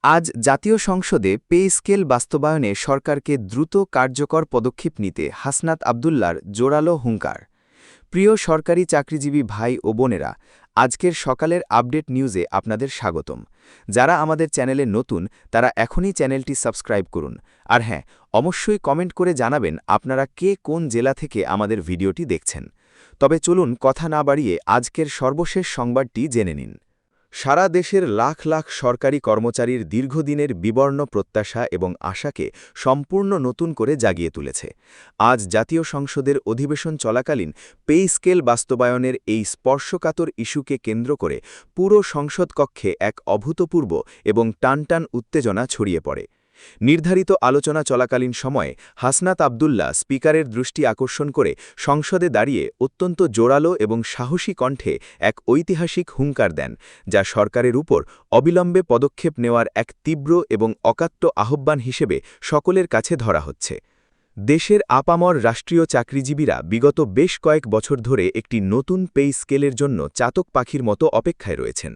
আজ জাতীয় সংসদে পে স্কেল বাস্তবায়নে সরকারকে দ্রুত কার্যকর পদক্ষেপ নিতে হাসনাত আবদুল্লার জোরালো হুঙ্কার। প্রিয় সরকারি চাকরিজীবী ভাই ও বোনেরা, আজকের সকালের আপডেট নিউজে আপনাদের স্বাগতম। যারা আমাদের চ্যানেলে নতুন তারা এখনই চ্যানেলটি সাবস্ক্রাইব করুন। আর হ্যাঁ, অবশ্যই কমেন্ট করে জানাবেন আপনারা কে কোন জেলা থেকে আমাদের ভিডিওটি দেখছেন। তবে চলুন কথা না বাড়িয়ে আজকের সর্বশেষ সংবাদটি জেনে নিন। সারা দেশের লাখ লাখ সরকারি কর্মচারীর দীর্ঘদিনের বিবর্ণ প্রত্যাশা এবং আশাকে সম্পূর্ণ নতুন করে জাগিয়ে তুলেছে। আজ জাতীয় সংসদের অধিবেশন চলাকালীন পে স্কেল বাস্তবায়নের এই স্পর্শকাতর ইস্যুকে কেন্দ্র করে পুরো সংসদ কক্ষে এক অভূতপূর্ব এবং টানটান উত্তেজনা ছড়িয়ে পড়ে। নির্ধারিত আলোচনা চলাকালীন সময়ে হাসনাত আবদুল্লাহ স্পিকারের দৃষ্টি আকর্ষণ করে সংসদে দাঁড়িয়ে অত্যন্ত জোরালো এবং সাহসী কণ্ঠে এক ঐতিহাসিক হুঙ্কার দেন, যা সরকারের উপর অবিলম্বে পদক্ষেপ নেওয়ার এক তীব্র এবং অকাট্য আহ্বান হিসেবে সকলের কাছে ধরা হচ্ছে। দেশের আপামর রাষ্ট্রীয় চাকরিজীবীরা বিগত বেশ কয়েক বছর ধরে একটি নতুন পে স্কেলের জন্য চাতক পাখির মতো অপেক্ষায় রয়েছেন,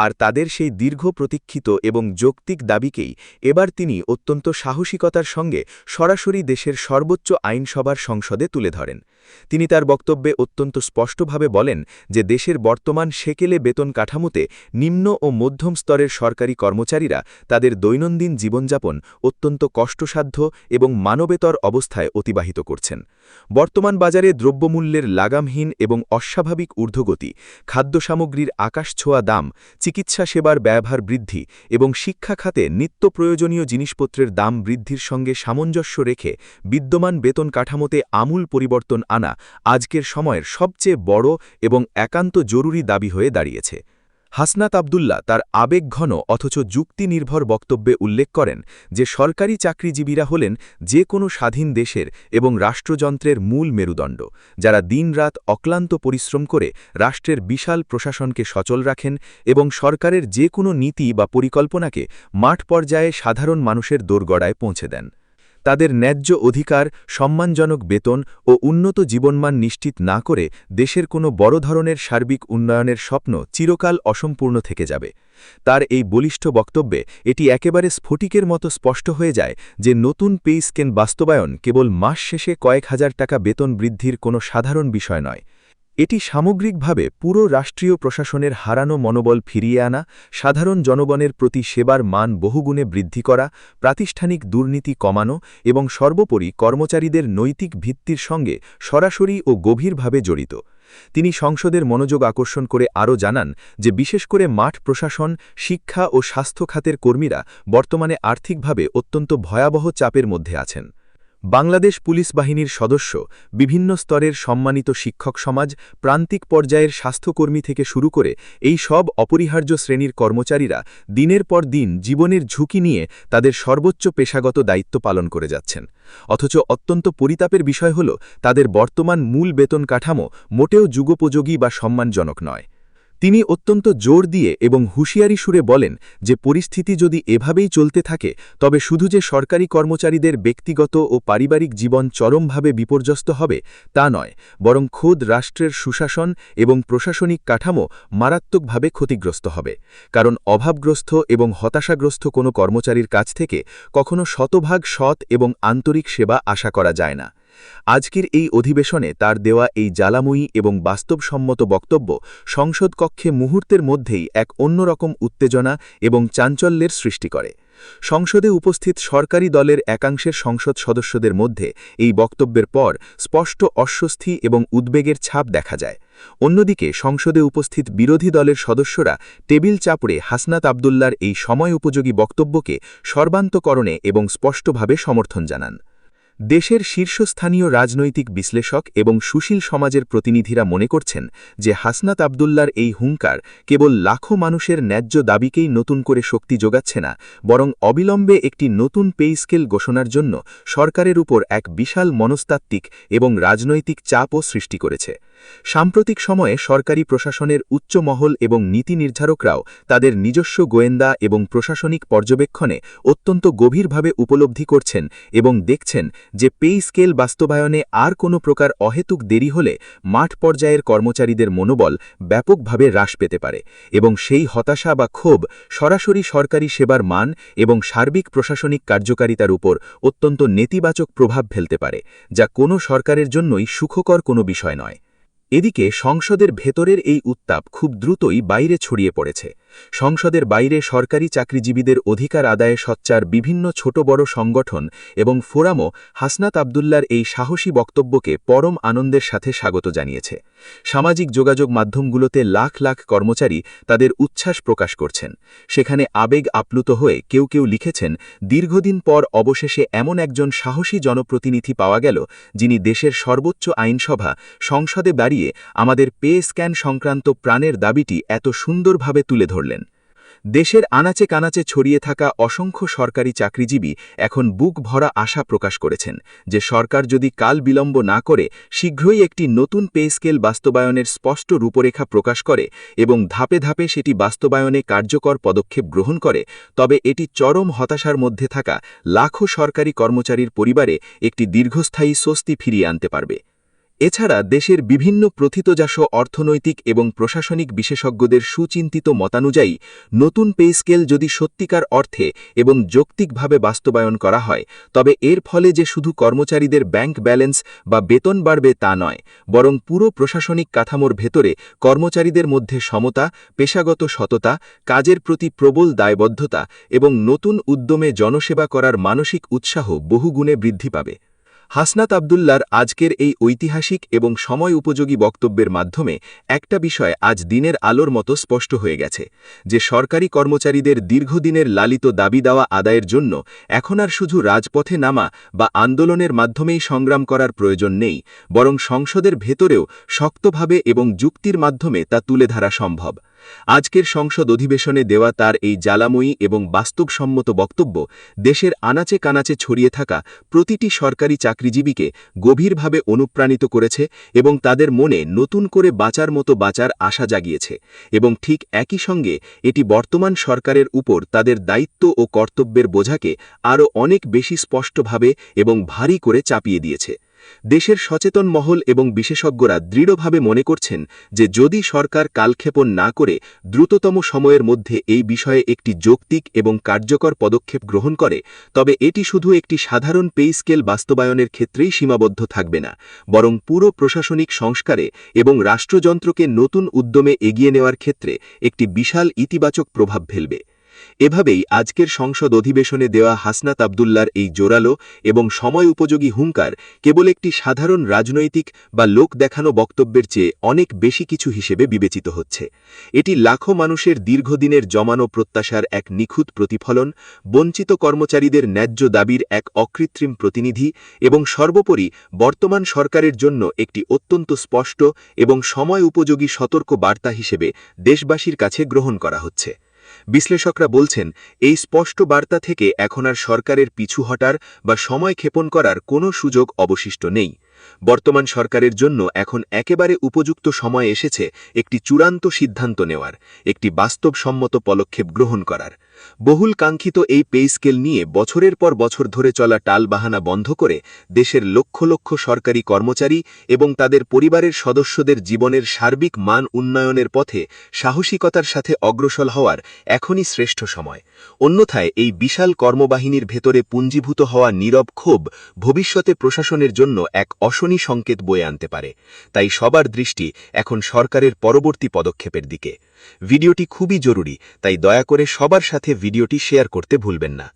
আর তাদের সেই দীর্ঘ প্রতীক্ষিত এবং যৌক্তিক দাবিকেই এবার তিনি অত্যন্ত সাহসিকতার সঙ্গে সরাসরি দেশের সর্বোচ্চ আইনসভার সংসদে তুলে ধরেন। তিনি তার বক্তব্যে অত্যন্ত স্পষ্টভাবে বলেন যে দেশের বর্তমান সেকেলে বেতন কাঠামোতে নিম্ন ও মধ্যম স্তরের সরকারি কর্মচারীরা তাদের দৈনন্দিন জীবনযাপন অত্যন্ত কষ্টসাধ্য এবং মানবেতর অবস্থায় অতিবাহিত করছেন। বর্তমান বাজারে দ্রব্যমূল্যের লাগামহীন এবং অস্বাভাবিক ঊর্ধ্বগতি, খাদ্য সামগ্রীর আকাশছোঁয়া দাম, চিকিৎসা সেবার ব্যয়ভার বৃদ্ধি এবং শিক্ষা খাতে নিত্য প্রয়োজনীয় জিনিসপত্রের দাম বৃদ্ধির সঙ্গে সামঞ্জস্য রেখে বিদ্যমান বেতন কাঠামোতে আমূল পরিবর্তন আনা আজকের সময়ের সবচেয়ে বড় এবং একান্ত জরুরি দাবি হয়ে দাঁড়িয়েছে। হাসনাত আবদুল্লাহ তার আবেগঘন অথচ যুক্তিনির্ভর বক্তব্যে উল্লেখ করেন যে সরকারি চাকরিজীবীরা হলেন যে কোনো স্বাধীন দেশের এবং রাষ্ট্রযন্ত্রের মূল মেরুদণ্ড, যারা দিনরাত অক্লান্ত পরিশ্রম করে রাষ্ট্রের বিশাল প্রশাসনকে সচল রাখেন এবং সরকারের যে কোনো নীতি বা পরিকল্পনাকে মাঠ পর্যায়ে সাধারণ মানুষের দোরগড়ায় পৌঁছে দেন। তাদের ন্যায্য অধিকার, সম্মানজনক বেতন ও উন্নত জীবনমান নিশ্চিত না করে দেশের কোনো বড় ধরনের সার্বিক উন্নয়নের স্বপ্ন চিরকাল অসম্পূর্ণ থেকে যাবে। তার এই বলিষ্ঠ বক্তব্যে এটি একেবারে স্ফটিকের মতো স্পষ্ট হয়ে যায় যে নতুন পে স্কেল বাস্তবায়ন কেবল মাস শেষে কয়েক হাজার টাকা বেতন বৃদ্ধির কোনো সাধারণ বিষয় নয়। এটি সামগ্রিকভাবে পুরো রাষ্ট্রীয় প্রশাসনের হারানো মনোবল ফিরিয়ে আনা, সাধারণ জনগণের প্রতি সেবার মান বহুগুণে বৃদ্ধি করা, প্রাতিষ্ঠানিক দুর্নীতি কমানো এবং সর্বোপরি কর্মচারীদের নৈতিক ভিত্তির সঙ্গে সরাসরি ও গভীরভাবে জড়িত। তিনি সংসদের মনোযোগ আকর্ষণ করে আরও জানান যে বিশেষ করে মাঠ প্রশাসন, শিক্ষা ও স্বাস্থ্য খাতের কর্মীরা বর্তমানে আর্থিকভাবে অত্যন্ত ভয়াবহ চাপের মধ্যে আছেন। বাংলাদেশ পুলিশ বাহিনীর সদস্য, বিভিন্ন স্তরের সম্মানিত শিক্ষক সমাজ, প্রান্তিক পর্যায়ের স্বাস্থ্যকর্মী থেকে শুরু করে এই সব অপরিহার্য শ্রেণীর কর্মচারীরা দিনের পর দিন জীবনের ঝুঁকি নিয়ে তাদের সর্বোচ্চ পেশাগত দায়িত্ব পালন করে যাচ্ছেন। অথচ অত্যন্ত পরিতাপের বিষয় হল তাদের বর্তমান মূল বেতন কাঠামো মোটেও যুগোপযোগী বা সম্মানজনক নয়। তিনি অত্যন্ত জোর দিয়ে এবং হুঁশিয়ারি সুরে বলেন যে পরিস্থিতি যদি এভাবেই চলতে থাকে তবে শুধু যে সরকারি কর্মচারীদের ব্যক্তিগত ও পারিবারিক জীবন চরমভাবে বিপর্যস্ত হবে তা নয়, বরং খোদ রাষ্ট্রের সুশাসন এবং প্রশাসনিক কাঠামো মারাত্মকভাবে ক্ষতিগ্রস্ত হবে। কারণ অভাবগ্রস্ত এবং হতাশাগ্রস্ত কোনো কর্মচারীর কাছ থেকে কখনো শতভাগ সৎ এবং আন্তরিক সেবা আশা করা যায় না। আজকের এই অধিবেশনে তার দেওয়া এই জ্বালাময়ী এবং বাস্তবসম্মত বক্তব্য সংসদ কক্ষে মুহূর্তের মধ্যেই এক অন্যরকম উত্তেজনা এবং চাঞ্চল্যের সৃষ্টি করে। সংসদে উপস্থিত সরকারি দলের একাংশের সংসদ সদস্যদের মধ্যে এই বক্তব্যের পর স্পষ্ট অস্বস্তি এবং উদ্বেগের ছাপ দেখা যায়। অন্যদিকে সংসদে উপস্থিত বিরোধী দলের সদস্যরা টেবিল চাপড়ে হাসনাত আবদুল্লার এই সময় উপযোগী বক্তব্যকে সর্বান্তকরণে এবং স্পষ্টভাবে সমর্থন জানান। দেশের শীর্ষস্থানীয় রাজনৈতিক বিশ্লেষক এবং সুশীল সমাজের প্রতিনিধিরা মনে করছেন যে হাসনাত আবদুল্লার এই হুঙ্কার কেবল লাখো মানুষের ন্যায্য দাবিকেই নতুন করে শক্তি যোগাচ্ছে না, বরং অবিলম্বে একটি নতুন পে স্কেল ঘোষণার জন্য সরকারের উপর এক বিশাল মনস্তাত্ত্বিক এবং রাজনৈতিক চাপও সৃষ্টি করেছে। সাম্প্রতিক সময়ে সরকারি প্রশাসনের উচ্চ মহল এবং নীতি নির্ধারকরাও তাদের নিজস্ব গোয়েন্দা এবং প্রশাসনিক পর্যবেক্ষণে অত্যন্ত গভীরভাবে উপলব্ধি করছেন এবং দেখছেন যে পে স্কেল বাস্তবায়নে আর কোনো প্রকার অহেতুক দেরি হলে মাঠ পর্যায়ের কর্মচারীদের মনোবল ব্যাপকভাবে হ্রাস পেতে পারে এবং সেই হতাশা বা ক্ষোভ সরাসরি সরকারি সেবার মান এবং সার্বিক প্রশাসনিক কার্যকারিতার উপর অত্যন্ত নেতিবাচক প্রভাব ফেলতে পারে, যা কোনো সরকারের জন্যই সুখকর কোনো বিষয় নয়। এদিকে সংসদের ভেতরের এই উত্তাপ খুব দ্রুতই বাইরে ছড়িয়ে পড়েছে। সংসদের বাইরে সরকারি চাকরিজীবীদের অধিকার আদায়ে সোচ্চার বিভিন্ন ছোট বড় সংগঠন এবং ফোরামও হাসনাত আবদুল্লার এই সাহসী বক্তব্যকে পরম আনন্দের সাথে স্বাগত জানিয়েছে। সামাজিক যোগাযোগ মাধ্যমগুলোতে লাখ লাখ কর্মচারী তাদের উচ্ছ্বাস প্রকাশ করছেন। সেখানে আবেগ আপ্লুত হয়ে কেউ কেউ লিখেছেন, দীর্ঘদিন পর অবশেষে এমন একজন সাহসী জনপ্রতিনিধি পাওয়া গেল, যিনি দেশের সর্বোচ্চ আইনসভা সংসদে দাঁড়িয়ে আমাদের পে স্ক্যান সংক্রান্ত প্রাণের দাবিটি এত সুন্দরভাবে তুলে ধরলেন। দেশের আনাচে কানাচে ছড়িয়ে থাকা অসংখ্য সরকারি চাকরিজীবী এখন বুক ভরা আশা প্রকাশ করেছেন যে সরকার যদি কাল বিলম্ব না করে শীঘ্রই একটি নতুন পে স্কেল বাস্তবায়নের স্পষ্ট রূপরেখা প্রকাশ করে এবং ধাপে ধাপে সেটি বাস্তবায়নে কার্যকর পদক্ষেপ গ্রহণ করে, তবে এটি চরম হতাশার মধ্যে থাকা লাখো সরকারি কর্মচারীর পরিবারে একটি দীর্ঘস্থায়ী স্বস্তি ফিরিয়ে আনতে পারবে। এছাড়া দেশের বিভিন্ন প্রথিতযশ অর্থনৈতিক এবং প্রশাসনিক বিশেষজ্ঞদের সুচিন্তিত মতানুযায়ী নতুন পে স্কেল যদি সত্যিকার অর্থে এবং যৌক্তিকভাবে বাস্তবায়ন করা হয়, তবে এর ফলে যে শুধু কর্মচারীদের ব্যাংক ব্যালেন্স বা বেতন বাড়বে তা নয়, বরং পুরো প্রশাসনিক কাঠামোর ভেতরে কর্মচারীদের মধ্যে সমতা, পেশাগত সততা, কাজের প্রতি প্রবল দায়বদ্ধতা এবং নতুন উদ্যমে জনসেবা করার মানসিক উৎসাহ বহুগুণে বৃদ্ধি পাবে। হাসনাত আবদুল্লার আজকের এই ঐতিহাসিক এবং সময় উপযোগী বক্তব্যের মাধ্যমে একটা বিষয় আজ দিনের আলোর মতো স্পষ্ট হয়ে গেছে, যে সরকারি কর্মচারীদের দীর্ঘদিনের লালিত দাবি দেওয়া আদায়ের জন্য এখন আর শুধু রাজপথে নামা বা আন্দোলনের মাধ্যমেই সংগ্রাম করার প্রয়োজন নেই, বরং সংসদের ভেতরেও শক্তভাবে এবং যুক্তির মাধ্যমে তা তুলে ধরা সম্ভব। আজকের সংসদ অধিবেশনে দেওয়া তার এই জ্বালাময়ী এবং বাস্তবসম্মত বক্তব্য দেশের আনাচে কানাচে ছড়িয়ে থাকা প্রতিটি সরকারি চাকরিজীবীকে গভীরভাবে অনুপ্রাণিত করেছে এবং তাদের মনে নতুন করে বাঁচার মতো বাঁচার আশা জাগিয়েছে, এবং ঠিক একই সঙ্গে এটি বর্তমান সরকারের উপর তাদের দায়িত্ব ও কর্তব্যের বোঝাকে আরও অনেক বেশি স্পষ্টভাবে এবং ভারী করে চাপিয়ে দিয়েছে। দেশের সচেতন মহল এবং বিশেষজ্ঞরা দৃঢ়ভাবে মনে করছেন যে যদি সরকার কালক্ষেপণ না করে দ্রুততম সময়ের মধ্যে এই বিষয়ে একটি যৌক্তিক এবং কার্যকর পদক্ষেপ গ্রহণ করে, তবে এটি শুধু একটি সাধারণ পে স্কেল বাস্তবায়নের ক্ষেত্রেই সীমাবদ্ধ থাকবে না, বরং পুরো প্রশাসনিক সংস্কারে এবং রাষ্ট্রযন্ত্রকে নতুন উদ্যমে এগিয়ে নেওয়ার ক্ষেত্রে একটি বিশাল ইতিবাচক প্রভাব ফেলবে। এভাবেই আজকের সংসদ অধিবেশনে দেওয়া হাসনাত আবদুল্লার এই জোরালো এবং সময় উপযোগী হুঙ্কার কেবল একটি সাধারণ রাজনৈতিক বা লোক দেখানো বক্তব্যের চেয়ে অনেক বেশি কিছু হিসেবে বিবেচিত হচ্ছে। এটি লাখো মানুষের দীর্ঘদিনের জমানো প্রত্যাশার এক নিখুঁত প্রতিফলন, বঞ্চিত কর্মচারীদের ন্যায্য দাবির এক অকৃত্রিম প্রতিনিধি এবং সর্বোপরি বর্তমান সরকারের জন্য একটি অত্যন্ত স্পষ্ট এবং সময় উপযোগী সতর্ক বার্তা হিসেবে দেশবাসীর কাছে গ্রহণ করা হচ্ছে। বিশ্লেষকরা বলছেন, এই স্পষ্ট বার্তা থেকে এখন আর সরকারের পিছু হটার বা সময় ক্ষেপণ করার কোনো সুযোগ অবশিষ্ট নেই। বর্তমান সরকারের জন্য এখন একেবারে উপযুক্ত সময় এসেছে একটি চূড়ান্ত সিদ্ধান্ত নেওয়ার, একটি বাস্তবসম্মত পদক্ষেপ গ্রহণ করার। বহুল কাঙ্ক্ষিত এই পে স্কেল নিয়ে বছরের পর বছর ধরে চলা টালবাহানা বন্ধ করে দেশের লক্ষ লক্ষ সরকারি কর্মচারী এবং তাদের পরিবারের সদস্যদের জীবনের সার্বিক মান উন্নয়নের পথে সাহসিকতার সাথে অগ্রসর হওয়ার এখনই শ্রেষ্ঠ সময়। অন্যথায় এই বিশাল কর্মবাহিনীর ভেতরে পুঞ্জীভূত হওয়া নীরব ক্ষোভ ভবিষ্যতে প্রশাসনের জন্য এক অশনি সংকেত বয়ে আনতে পারে। তাই সবার দৃষ্টি এখন সরকারের পরবর্তী পদক্ষেপের দিকে। ভিডিওটি খুবই জরুরি, তাই দয়া করে সবার সাথে ভিডিওটি শেয়ার করতে ভুলবেন না।